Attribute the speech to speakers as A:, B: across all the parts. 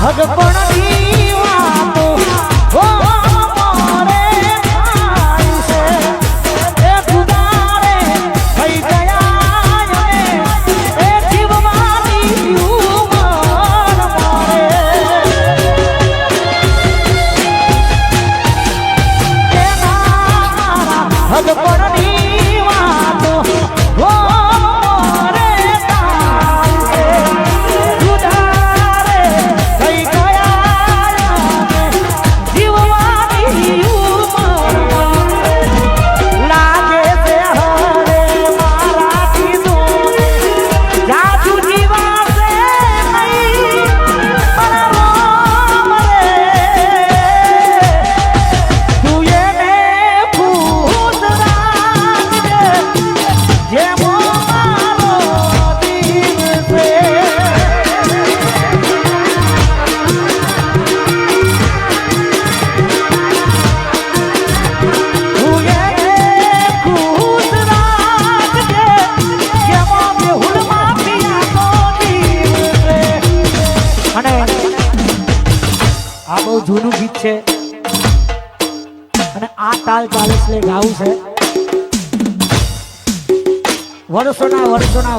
A: ભગપણની વાતો ઓ મોરે થાય છે એ ખુદારે થઈ ગયા એ જીવવાની ઉમર મોરે એ મારા ભગપણની વાતો ઓ મોરે થાય છે ખુદારે થઈ ગયા જીવવાની ઉમર લાગે છે હરે મારાથી દૂર જાજુ જીવાશે નહીં પણ રોમ રે તું એને ખુશ રાખજે જેમ મારો દિલ છે તું એને ખુશ રાખજે જેમ મેહુલમાં પિયાનો દિલ છે. અને આ બહુ જૂનું ગીત છે અને આ તાલ ચાલીસલે ગાવું છે. વર્ષોના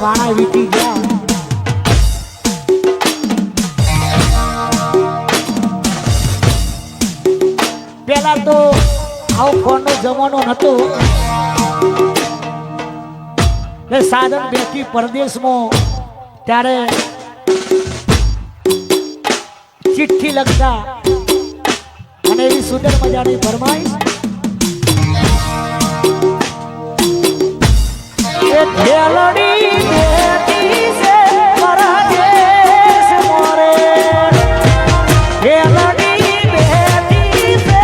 A: વાણા વીતી ગયા. પેલા તો આવો ફોનનો જમાનો નતો એટલે સાધન બેઠી પરદેશમાં ત્યારે ચિઠ્ઠી લખતા અને એવી સુંદર મજાની ફરમાઈશ એ ખેલડી બેટી છે પરદેશ મોરે ખેલડી બેટી છે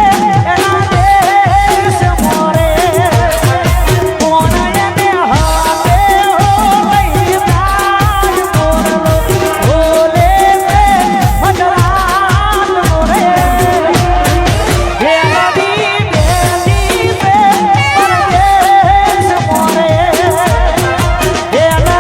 A: એના દેશ મોરે કોણ એને હાથે લઈ જાય મોરલો બોલે છે મજરાત મોરે ખેલડી બેટી છે પરદેશ મોરે ખેલડી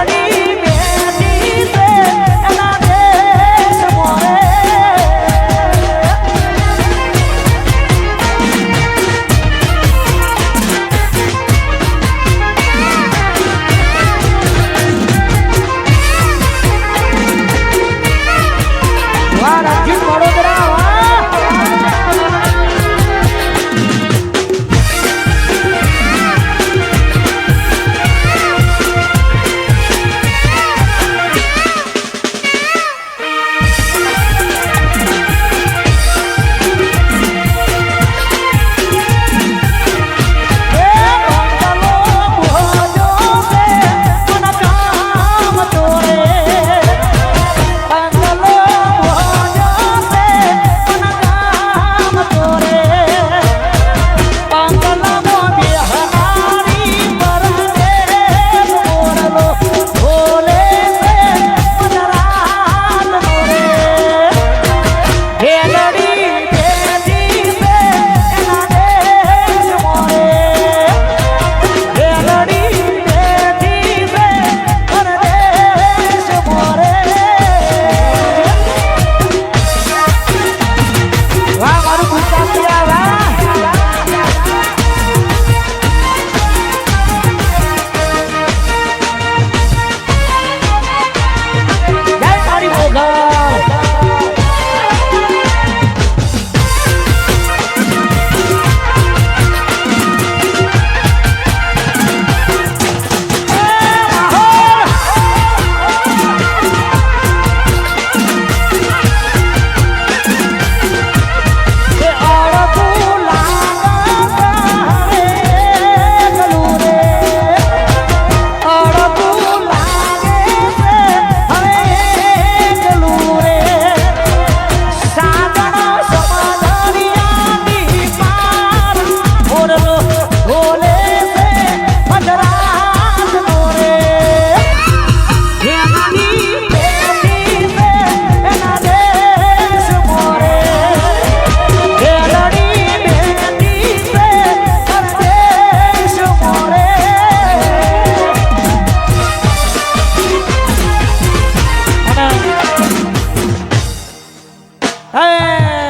A: હે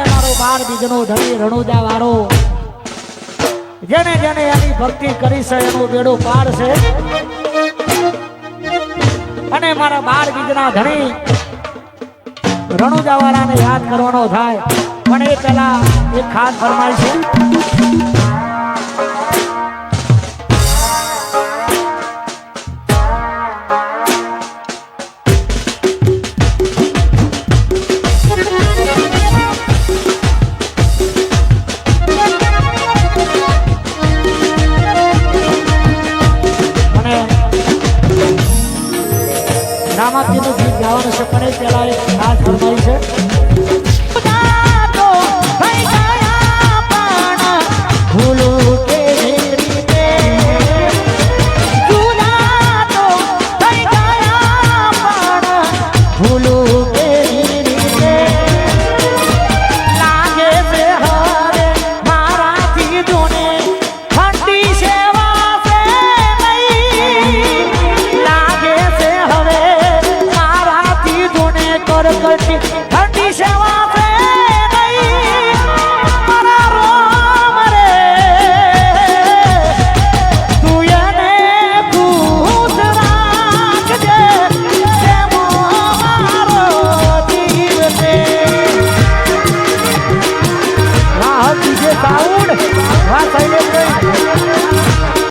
A: મારો 12 બીજનો ધણી રણુજા વાળો જેને જેને એની ભક્તિ કરી છે એનું બેડું પાર છે અને મારા 12 બીજના ધણી રણુજા વાળાને યાદ કરવાનો થાય પણ એ પહેલા એક ખાસ ફરમાઈશ છે